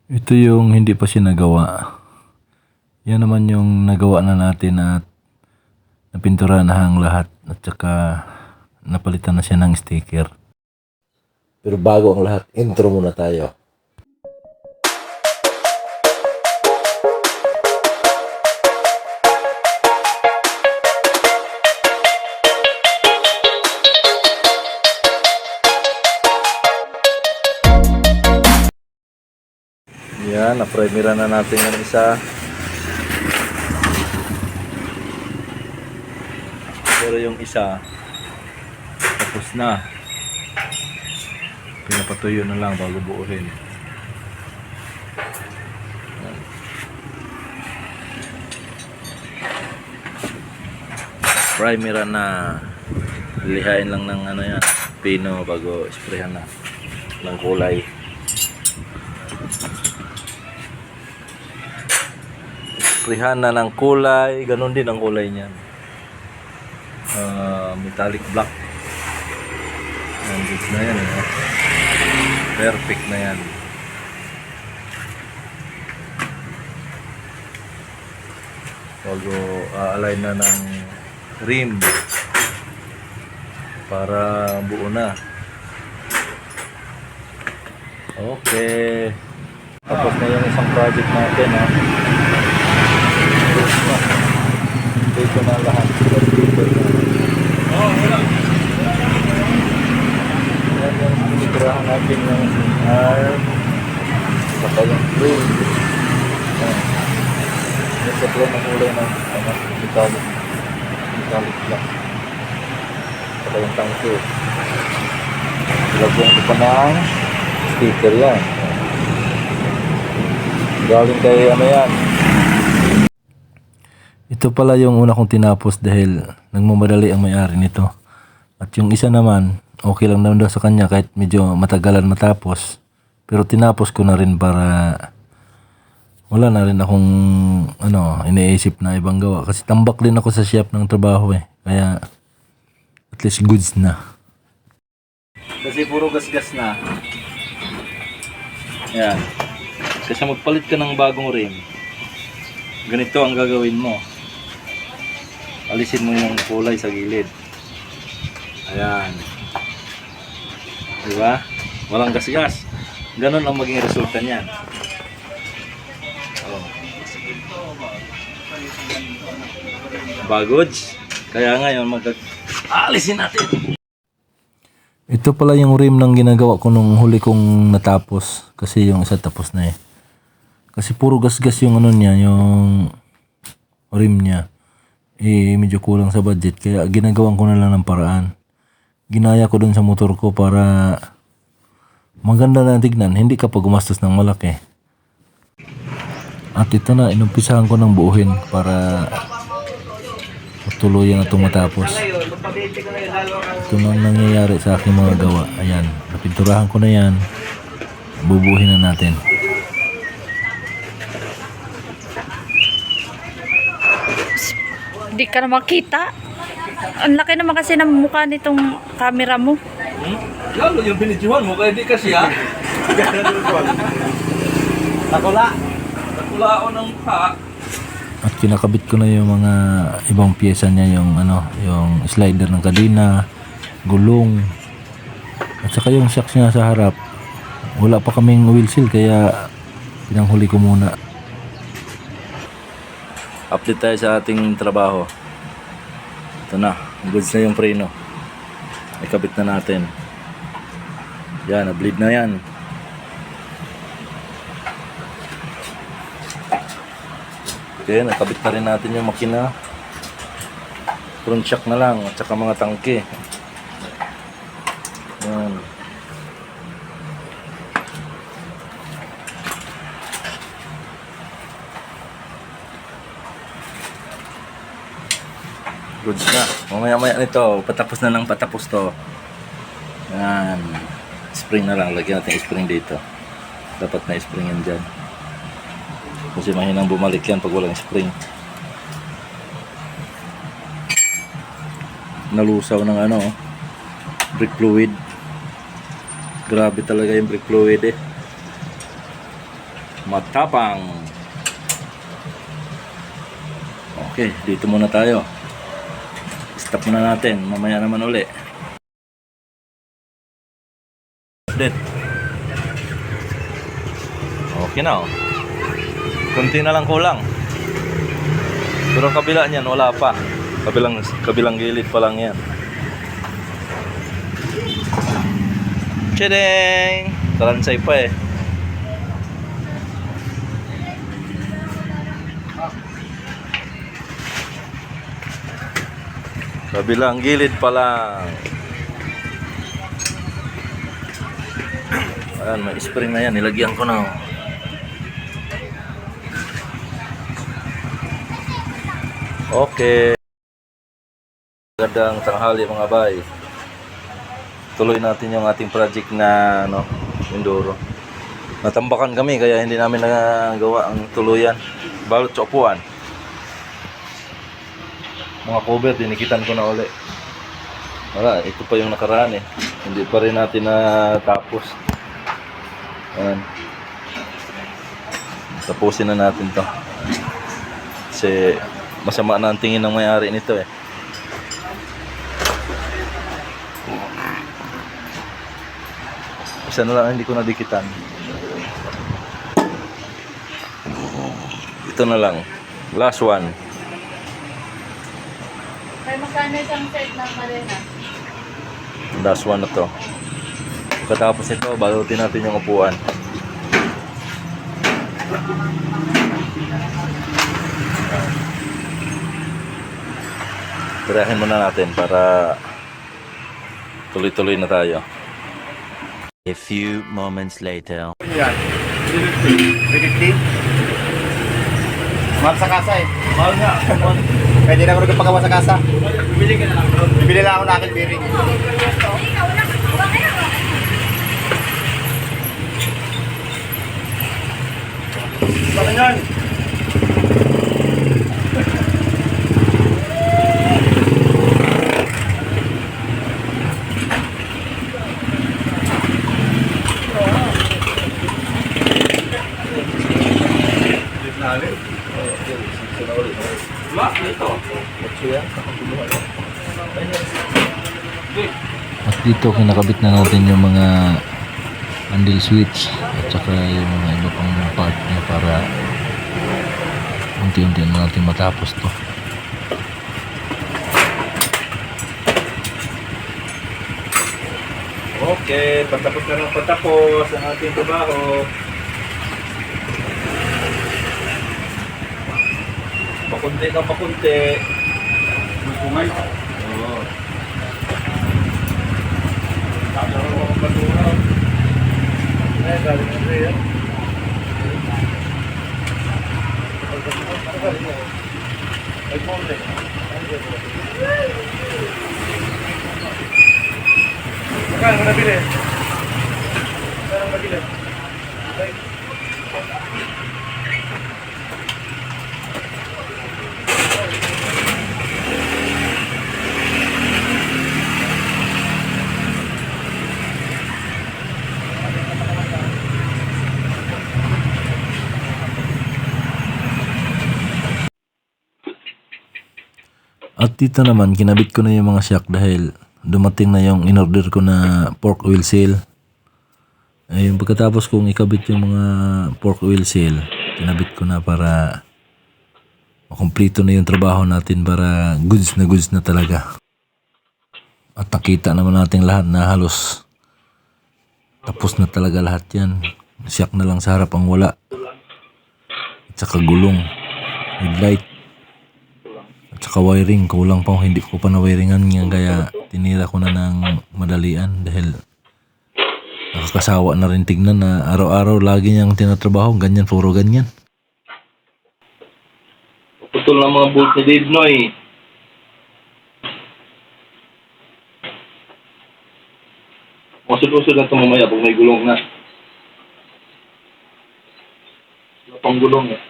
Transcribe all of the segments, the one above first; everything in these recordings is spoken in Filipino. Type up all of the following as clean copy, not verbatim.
Ito yung hindi pa siya nagawa. Yan naman yung nagawa na natin at napintura na ang lahat at saka napalitan na siya ng sticker. Pero bago ang lahat, intro muna tayo. Yan, na-premiere na natin yung isa. Pero yung isa, tapos na. Pinapatuyo na lang bago buuhin. Yan. Primer na. Lihain lang ng ano yan, pino bago sprayhan na ng kulay. Sprayhan na ng kulay, ganun din ang kulay niyan. Metallic black. Good na yan. Perfect na yan. Bago align na ng rim para buo na. Okay. Tapos na yung isang project natin. Dito na lahat. Dito na. Yan yung pinitirahan natin yung arm. Saka yung frame. Yung sa plane ng kulay ng metallic black. Saka yung tangke. Ilagyan ko pa ng sticker yan. Galing kay ano yan. Ito pala yung una kong tinapos dahil nagmamadali ang may-ari nito. At yung isa naman, okay lang naman daw sa kanya kahit medyo matagalan matapos. Pero tinapos ko na rin para wala na rin akong iniisip na ibang gawa. Kasi tambak din ako sa shop ng trabaho eh. Kaya at least goods na. Kasi puro gasgas na. Yan. Kasi magpalit ka ng bagong rim. Ganito ang gagawin mo. Alisin mo yung kulay sa gilid. Ayan. Diba? Walang gasgas. Ganon ang maging resulta niyan. Oh. Bagods. Kaya ngayon alisin natin. Ito pala yung rim ng ginagawa ko nung huli kong natapos. Kasi yung isa tapos na eh. Kasi puro gasgas yung ano niya, yung rim niya. Medyo kulang sa budget kaya ginagawan ko na lang ng paraan. Ginaya ko dun sa motor ko para maganda na tignan, hindi ka pa gumastos ng malaki. At ito na, inumpisahan ko ng buuhin para tuluyan na itong matapos. Ito na nangyayari sa aking mga gawa. Ayan, napinturahan ko na yan. Bubuhin na natin. Hindi ka na makita. Ang laki naman kasi ng mukha nitong camera mo. Lalo yung binidyohan mo, kaya di kasi ha. Nakula ako ng mukha. At kinakabit ko na yung mga ibang piyesa niya, yung yung slider ng kadena, gulong, at saka yung shocks niya sa harap. Wala pa kaming wheel seal kaya pinanghuli ko muna. Update tayo sa ating trabaho. Ito na, goods na yung preno. Ikabit na natin. Yan, na-bleed na yan. Okay, nakabit na rin natin yung makina. Front shock na lang, at saka mga tangke. Yan. Goods na. Mamaya-maya nito, patapos na ng patapos to. Yan. Spring na lang. Lagyan natin spring dito. Dapat na spring yan dyan. Kasi mahinang bumalik yan pag walang spring. Nalusaw ng brake fluid. Grabe talaga yung brake fluid eh. matapang. Okay, dito muna tayo. Stop muna natin. Mamaya naman uli. Update. Okay na oh. Kunti na lang kulang. Pero ang kabila niyan wala pa. Kabilang gilid pa lang yan. Tadang! Taransay pa eh. Kabilang gilid pa lang. Ayan, may spring na yan. Nilagyan ko na. Okay. Magandang tanghali mga bay. Tuloy natin yung ating project na Mindoro. Natambakan kami kaya hindi namin nagawa ang tuluyan. Balot sa upuan. Mga cover, dinikitan ko na uli. Wala, ito pa yung nakaraan eh. Hindi pa rin natin natapos. Ayan. Tapusin na natin to. Kasi masama na ang tingin ng may-ari nito eh. Isa na lang hindi ko nadikitan. Ito na lang. Last one. May magkano isang set ng marina? Last one na to. Pagkatapos ito, balutin natin yung upuan. Tirahin muna natin para tuloy-tuloy na tayo. A few moments later. Yan. 350. Mahal sa kasa eh. Mahal nga. Pwede na ako nagpagawa sa kasa. Bibili ka na lang bro. Bibili lang ako ng aking bearing. Ano yan? At dito kinakabit na natin yung mga handle switch at saka yung mga iba pang part niya para unti-unti na natin matapos to. Okay, patapos na ng patapos ang ating trabaho. Pakunti ka pakunti. Bungay. Oo. Magkano mo nabili? Magkano mo nabili? At dito naman, kinabit ko na yung mga shock dahil dumating na yung in-order ko na pork oil seal. Ayun, pagkatapos kong ikabit yung mga pork oil seal, kinabit ko na para makumpleto na yung trabaho natin para goods na talaga. At nakita naman natin lahat na halos tapos na talaga lahat yan. Shock na lang sa harap ang wala. At saka gulong, headlight. At saka wiring, kulang pa, hindi ko pa na-wiringan yan kaya tinira ko na ng madalian dahil nakakasawa na rin tignan na araw-araw lagi niyang tinatrabaho, ganyan, puro ganyan. Putol ng mga bolt ni Dave Noy. Masud-usod na ito mamaya pag may gulong na. Wala pang gulong eh.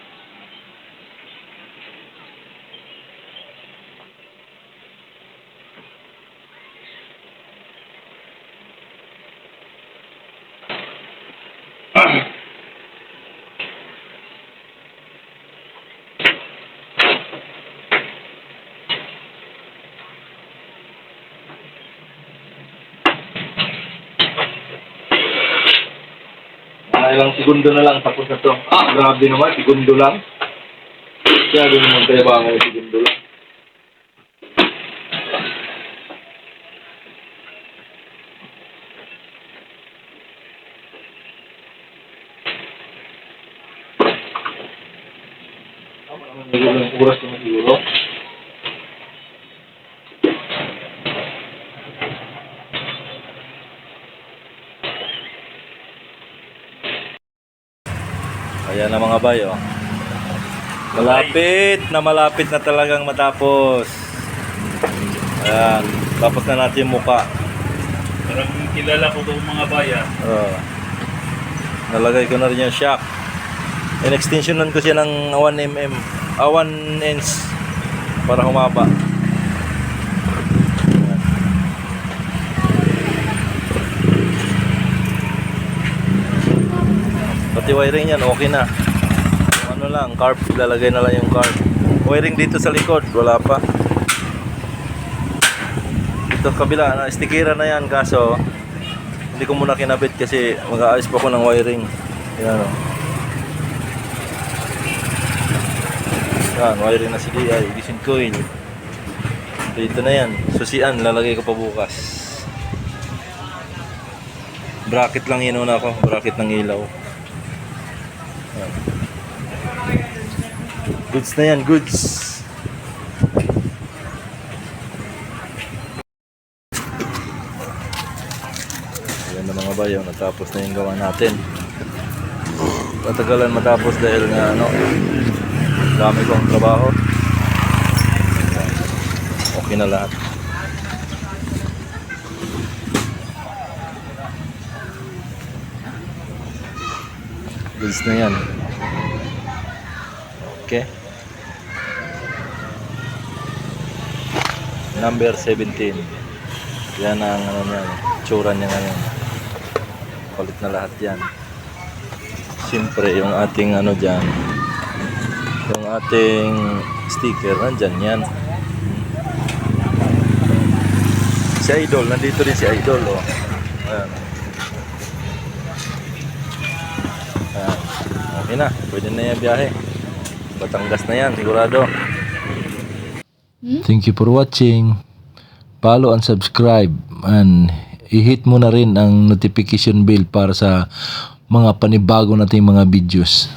segundo na lang, tapos na to. Grabe naman, segundo lang. Kaya din naman tayo ba mga segundo lang. Ilang oras naman siguro. Ayan na mga bayo. Malapit na talagang matapos. Ayan, tapos na natin yung muka. Parang kilala ko itong mga bayan. Nalagay ko na rin yung shock. In-extensionan ko siya ng 1 mm. 1 inch para humaba. Ayan. Pati wiring yan, okay na. Ano lang, carb, ilalagay na lang yung carb. Wiring dito sa likod, wala pa. Dito kabila, stikira na yan, kaso hindi ko muna kinabit kasi mag-aayos pa ako ng wiring. Yan o. Yan, wiring na si DI, ignition coil. Dito na yan, susian, lalagay ko pa bukas. Bracket lang inuna ko, bracket ng ilaw. Yan. Goods na yan, goods. Ayan na mga bayo, natapos na yung gawa natin. Tatagalan matapos dahil nga ano, dami kong trabaho. Okay na lahat. Goods na yan. Okay. Number 17. Yan ang ano niya, tsura niya ngayon. Palit na lahat yan. Siyempre yung ating ano dyan, yung ating sticker nandyan yan. Si Idol, nandito rin si Idol oh. Ayan. Ayan. Okay na, pwede na yung biyahe. Batangas na yan, sigurado. Thank you for watching. Follow and subscribe and i-hit mo na rin ang notification bell para sa mga panibago nating mga videos.